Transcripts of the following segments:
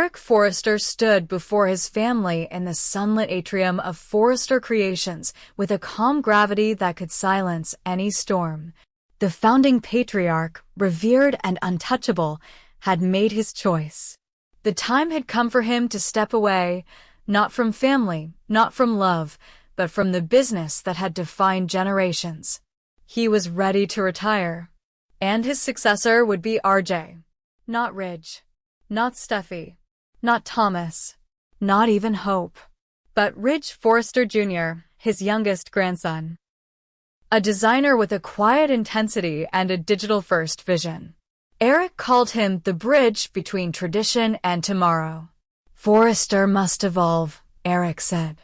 Eric Forrester stood before his family in the sunlit atrium of Forrester Creations with a calm gravity that could silence any storm. The founding patriarch, revered and untouchable, had made his choice. The time had come for him to step away, not from family, not from love, but from the business that had defined generations. He was ready to retire. And his successor would be RJ. Not Ridge. Not Steffy. Not Thomas. Not even Hope. But Ridge Forrester Jr., his youngest grandson. A designer with a quiet intensity and a digital-first vision. Eric called him the bridge between tradition and tomorrow. Forrester must evolve, Eric said.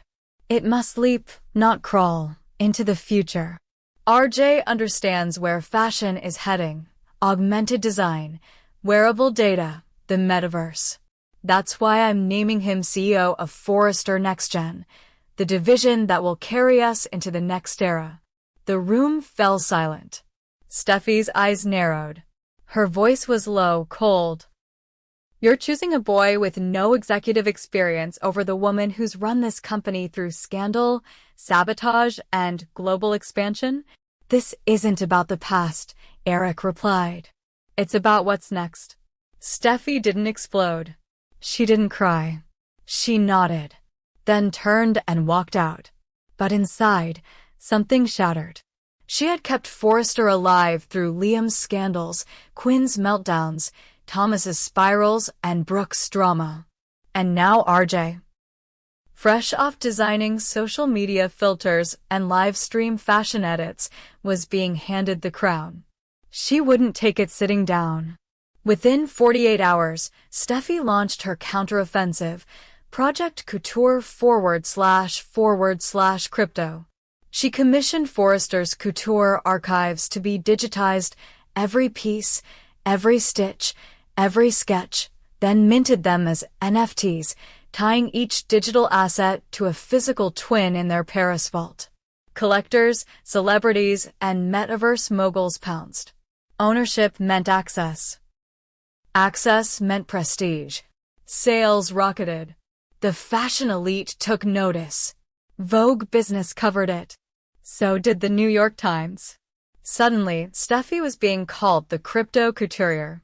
It must leap, not crawl, into the future. RJ understands where fashion is heading, augmented design, wearable data, the metaverse. That's why I'm naming him CEO of Forrester NextGen, the division that will carry us into the next era. The room fell silent. Steffi's eyes narrowed. Her voice was low, cold. You're choosing a boy with no executive experience over the woman who's run this company through scandal, sabotage, and global expansion? This isn't about the past, Eric replied. It's about what's next. Steffi didn't explode. She didn't cry. She nodded, then turned and walked out. But inside, something shattered. She had kept Forrester alive through Liam's scandals, Quinn's meltdowns, Thomas's spirals, and Brooke's drama. And now RJ. Fresh off designing social media filters and live-stream fashion edits, was being handed the crown. She wouldn't take it sitting down. Within 48 hours, Steffi launched her counteroffensive, Project Couture / crypto. She commissioned Forrester's couture archives to be digitized, every piece, every stitch, every sketch, then minted them as NFTs, tying each digital asset to a physical twin in their Paris vault. Collectors, celebrities, and metaverse moguls pounced. Ownership meant access. Access meant prestige. Sales rocketed. The fashion elite took notice. Vogue Business covered it. So did the New York Times. Suddenly, Steffi was being called the crypto couturier.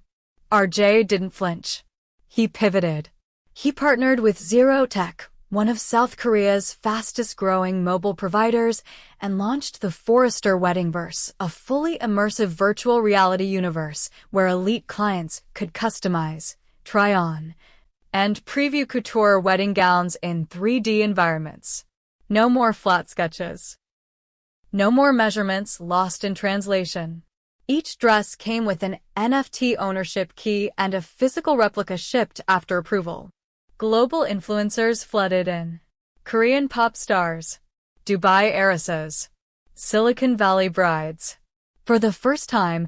RJ didn't flinch. He pivoted. He partnered with Zero Tech, one of South Korea's fastest-growing mobile providers, and launched the Forrester Weddingverse, a fully immersive virtual reality universe where elite clients could customize, try on, and preview couture wedding gowns in 3D environments. No more flat sketches. No more measurements lost in translation. Each dress came with an NFT ownership key and a physical replica shipped after approval. Global influencers flooded in. Korean pop stars, Dubai heiresses, Silicon Valley brides. For the first time,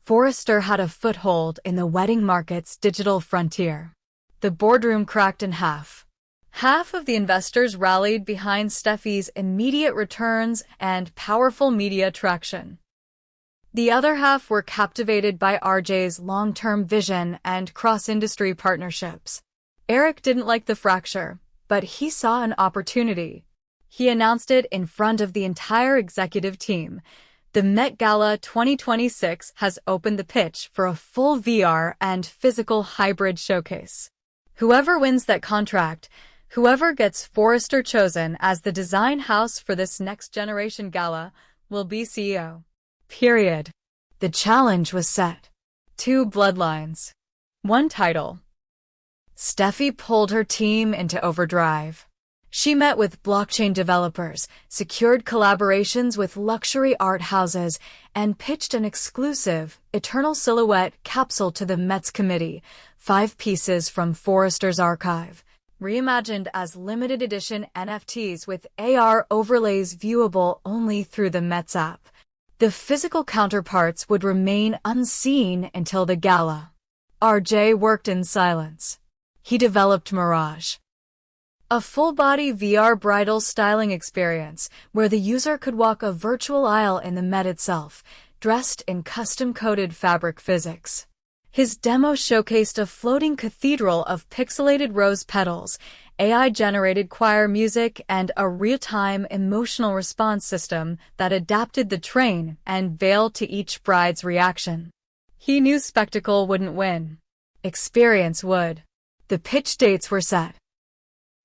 Forrester had a foothold in the wedding market's digital frontier. The boardroom cracked in half. Half of the investors rallied behind Steffi's immediate returns and powerful media traction. The other half were captivated by RJ's long-term vision and cross-industry partnerships. Eric didn't like the fracture, but he saw an opportunity. He announced it in front of the entire executive team. The Met Gala 2026 has opened the pitch for a full VR and physical hybrid showcase. Whoever wins that contract, whoever gets Forrester chosen as the design house for this next-generation gala, will be CEO. Period. The challenge was set. 2 bloodlines. 1 title. Steffi pulled her team into overdrive. She met with blockchain developers, secured collaborations with luxury art houses, and pitched an exclusive, Eternal Silhouette capsule to the Met's committee, 5 pieces from Forrester's archive, reimagined as limited edition NFTs with AR overlays viewable only through the Met's app. The physical counterparts would remain unseen until the gala. RJ worked in silence. He developed Mirage, a full-body VR bridal styling experience where the user could walk a virtual aisle in the Met itself, dressed in custom-coded fabric physics. His demo showcased a floating cathedral of pixelated rose petals, AI-generated choir music, and a real-time emotional response system that adapted the train and veil to each bride's reaction. He knew spectacle wouldn't win. Experience would. The pitch dates were set.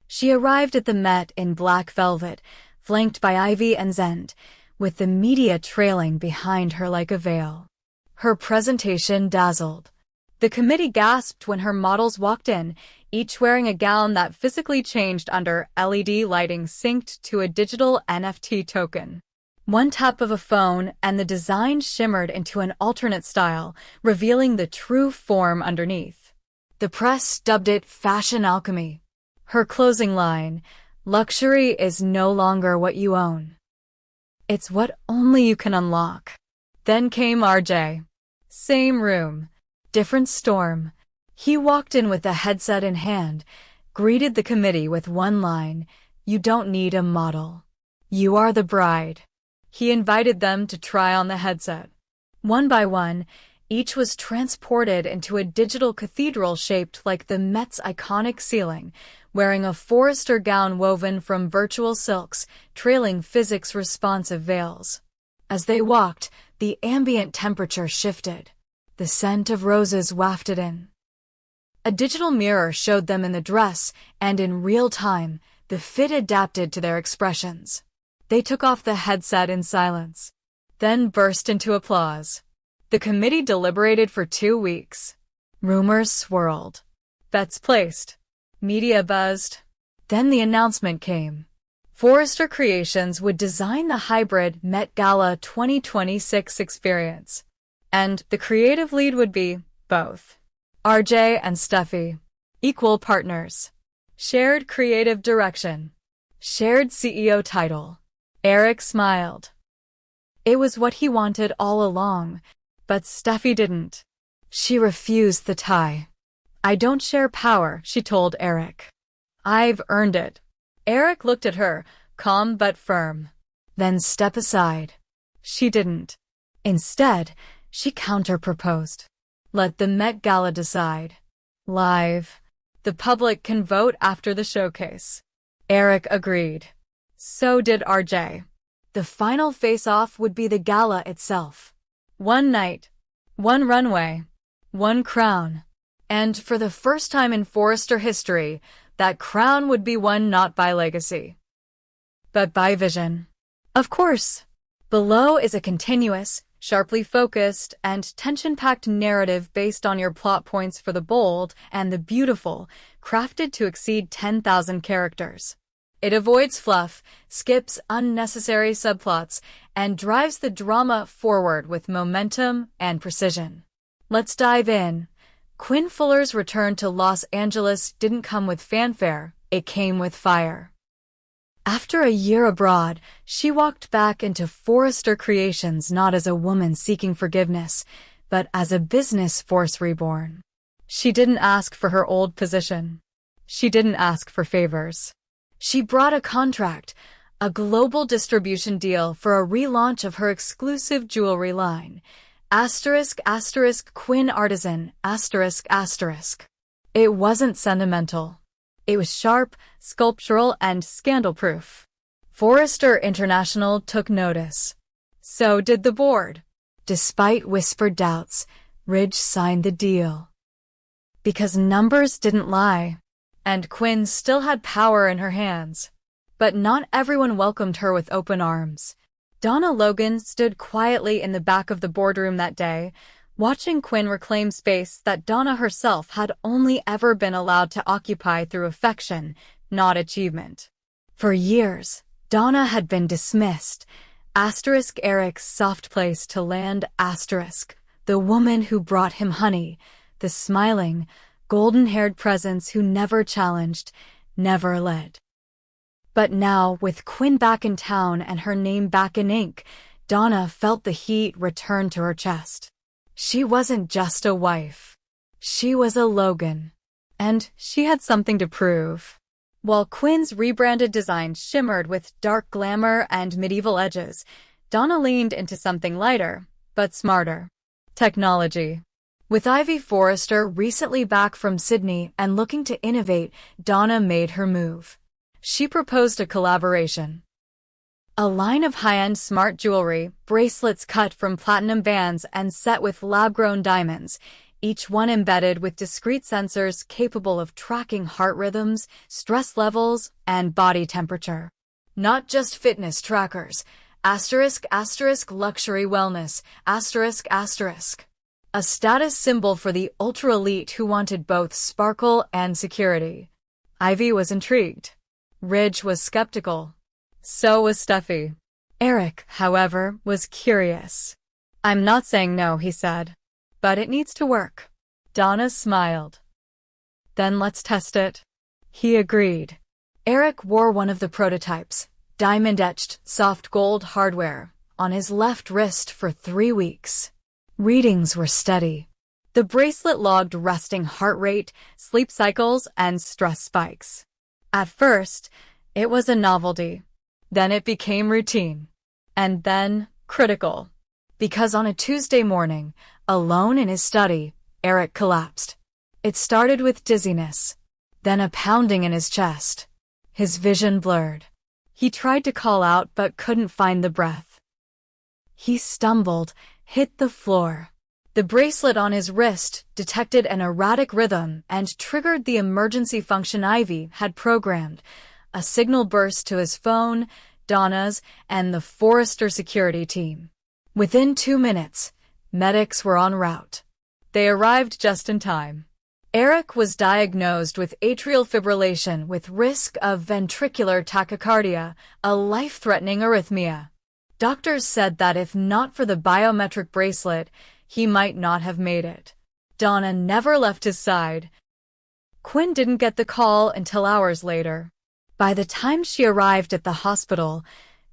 She arrived at the Met in black velvet, flanked by ivy and zend, with the media trailing behind her like a veil. Her presentation dazzled. The committee gasped when her models walked in, each wearing a gown that physically changed under LED lighting synced to a digital NFT token. One tap of a phone and the design shimmered into an alternate style, revealing the true form underneath. The press dubbed it fashion alchemy. Her closing line, "Luxury is no longer what you own. It's what only you can unlock." Then came RJ. Same room, different storm. He walked in with a headset in hand, greeted the committee with one line, "You don't need a model. You are the bride." He invited them to try on the headset. One by one, each was transported into a digital cathedral shaped like the Met's iconic ceiling, wearing a Forrester gown woven from virtual silks, trailing physics-responsive veils. As they walked, the ambient temperature shifted. The scent of roses wafted in. A digital mirror showed them in the dress, and in real time, the fit adapted to their expressions. They took off the headset in silence, then burst into applause. The committee deliberated for 2 weeks. Rumors swirled. Bets placed. Media buzzed. Then the announcement came. Forrester Creations would design the hybrid Met Gala 2026 experience. And the creative lead would be both RJ and Steffy, equal partners. Shared creative direction. Shared CEO title. Eric smiled. It was what he wanted all along, but Steffy didn't. She refused the tie. "I don't share power," she told Eric. "I've earned it." Eric looked at her, calm but firm. "Then step aside." She didn't. Instead, she counter-proposed. "Let the Met Gala decide. Live. The public can vote after the showcase." Eric agreed. So did RJ. The final face-off would be the gala itself. One night, one runway, one crown. And for the first time in Forrester history, that crown would be won not by legacy, but by vision. Of course, Below is a continuous, sharply focused, and tension-packed narrative based on your plot points for the bold and the beautiful, crafted to exceed 10,000 characters. It avoids fluff, skips unnecessary subplots, and drives the drama forward with momentum and precision. Let's dive in. Quinn Fuller's return to Los Angeles didn't come with fanfare, it came with fire. After a year abroad, she walked back into Forrester Creations not as a woman seeking forgiveness, but as a business force reborn. She didn't ask for her old position. She didn't ask for favors. She brought a contract, a global distribution deal for a relaunch of her exclusive jewelry line. **** Quinn Artisan, ***. It wasn't sentimental. It was sharp, sculptural, and scandal-proof. Forrester International took notice. So did the board. Despite whispered doubts, Ridge signed the deal. Because numbers didn't lie, and Quinn still had power in her hands. But not everyone welcomed her with open arms. Donna Logan stood quietly in the back of the boardroom that day, watching Quinn reclaim space that Donna herself had only ever been allowed to occupy through affection, not achievement. For years, Donna had been dismissed. Eric's soft place to land. The woman who brought him honey, the smiling, golden-haired presence who never challenged, never led. But now, with Quinn back in town and her name back in ink, Donna felt the heat return to her chest. She wasn't just a wife. She was a Logan. And she had something to prove. While Quinn's rebranded design shimmered with dark glamour and medieval edges, Donna leaned into something lighter, but smarter. Technology. With Ivy Forrester recently back from Sydney and looking to innovate, Donna made her move. She proposed a collaboration. A line of high-end smart jewelry, bracelets cut from platinum bands and set with lab-grown diamonds, each one embedded with discrete sensors capable of tracking heart rhythms, stress levels, and body temperature. Not just fitness trackers. Asterisk, asterisk, luxury wellness, asterisk, asterisk. A status symbol for the ultra-elite who wanted both sparkle and security. Ivy was intrigued. Ridge was skeptical. So was Steffy. Eric, however, was curious. "I'm not saying no," he said. "But it needs to work." Donna smiled. "Then let's test it." He agreed. Eric wore one of the prototypes, diamond-etched, soft gold hardware, on his left wrist for 3 weeks. Readings were steady. The bracelet logged resting heart rate, sleep cycles, and stress spikes. At first, it was a novelty. Then it became routine. And then, critical. Because on a Tuesday morning, alone in his study, Eric collapsed. It started with dizziness, then a pounding in his chest. His vision blurred. He tried to call out but couldn't find the breath. He stumbled, hit the floor. The bracelet on his wrist detected an erratic rhythm and triggered the emergency function Ivy had programmed. A signal burst to his phone, Donna's, and the Forrester security team. Within 2 minutes, medics were en route. They arrived just in time. Eric was diagnosed with atrial fibrillation with risk of ventricular tachycardia, a life-threatening arrhythmia. Doctors said that if not for the biometric bracelet, he might not have made it. Donna never left his side. Quinn didn't get the call until hours later. By the time she arrived at the hospital,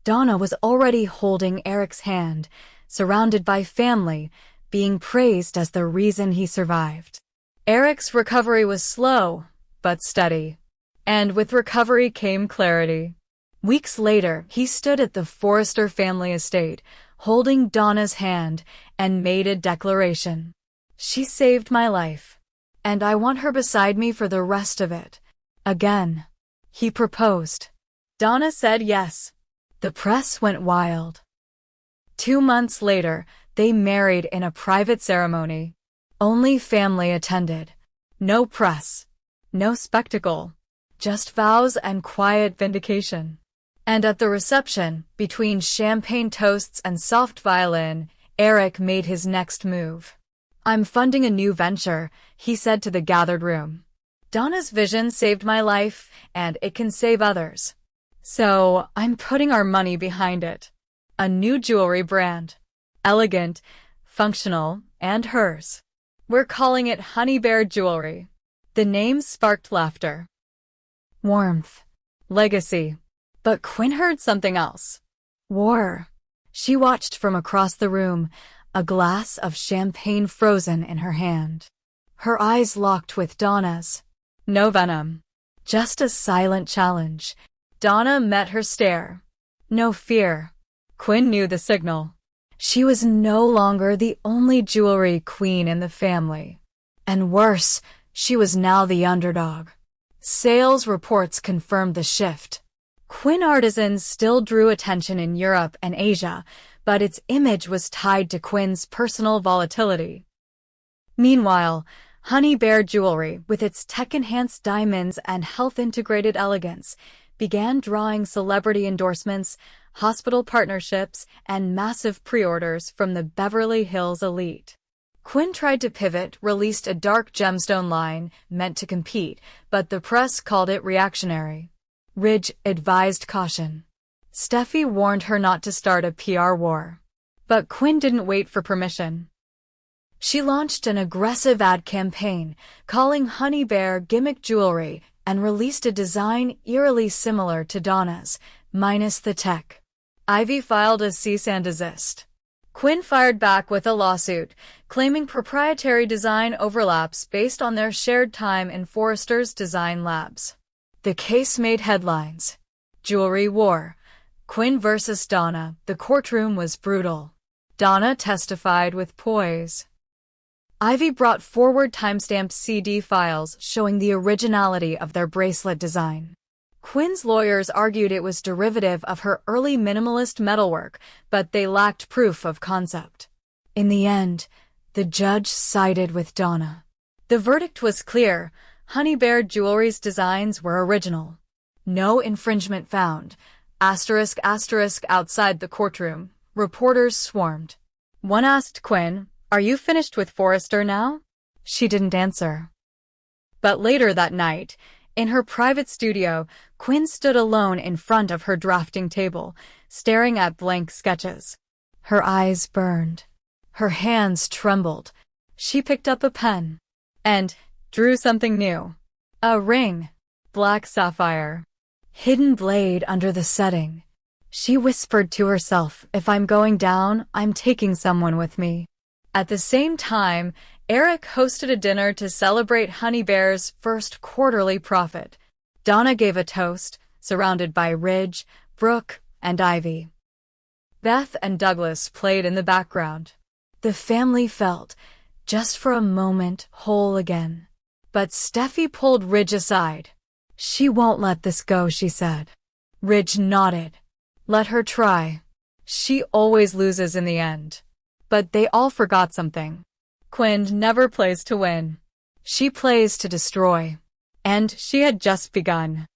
Donna was already holding Eric's hand, surrounded by family, being praised as the reason he survived. Eric's recovery was slow, but steady. And with recovery came clarity. Weeks later, he stood at the Forrester family estate, holding Donna's hand, and made a declaration. "She saved my life, and I want her beside me for the rest of it." Again, he proposed. Donna said yes. The press went wild. 2 months later, they married in a private ceremony. Only family attended. No press. No spectacle. Just vows and quiet vindication. And at the reception, between champagne toasts and soft violin, Eric made his next move. "I'm funding a new venture," he said to the gathered room. "Donna's vision saved my life, and it can save others. So, I'm putting our money behind it. A new jewelry brand. Elegant, functional, and hers. We're calling it Honey Bear Jewelry." The name sparked laughter. Warmth. Legacy. But Quinn heard something else. War. She watched from across the room, a glass of champagne frozen in her hand. Her eyes locked with Donna's. No venom. Just a silent challenge. Donna met her stare. No fear. Quinn knew the signal. She was no longer the only jewelry queen in the family. And worse, she was now the underdog. Sales reports confirmed the shift. Quinn artisans still drew attention in Europe and Asia, but its image was tied to Quinn's personal volatility. Meanwhile, Honey Bear Jewelry, with its tech-enhanced diamonds and health-integrated elegance, began drawing celebrity endorsements, hospital partnerships, and massive pre-orders from the Beverly Hills elite. Quinn tried to pivot, released a dark gemstone line meant to compete, but the press called it reactionary. Ridge advised caution. Steffy warned her not to start a PR war. But Quinn didn't wait for permission. She launched an aggressive ad campaign, calling Honey Bear gimmick jewelry, and released a design eerily similar to Donna's, minus the tech. Ivy filed a cease and desist. Quinn fired back with a lawsuit, claiming proprietary design overlaps based on their shared time in Forrester's design labs. The case made headlines. Jewelry war. Quinn versus Donna. The courtroom was brutal. Donna testified with poise. Ivy brought forward timestamped CD files showing the originality of their bracelet design. Quinn's lawyers argued it was derivative of her early minimalist metalwork, but they lacked proof of concept. In the end, the judge sided with Donna. The verdict was clear. Honey Bear Jewelry's designs were original. No infringement found. Asterisk asterisk outside the courtroom. Reporters swarmed. One asked Quinn, "Are you finished with Forrester now?" She didn't answer. But later that night, in her private studio, Quinn stood alone in front of her drafting table, staring at blank sketches. Her eyes burned. Her hands trembled. She picked up a pen and drew something new. A ring. Black sapphire. Hidden blade under the setting. She whispered to herself, "If I'm going down, I'm taking someone with me." At the same time, Eric hosted a dinner to celebrate Honey Bear's first quarterly profit. Donna gave a toast, surrounded by Ridge, Brooke, and Ivy. Beth and Douglas played in the background. The family felt, just for a moment, whole again. But Steffi pulled Ridge aside. "She won't let this go," she said. Ridge nodded. "Let her try. She always loses in the end." But they all forgot something. Quinn never plays to win. She plays to destroy. And she had just begun.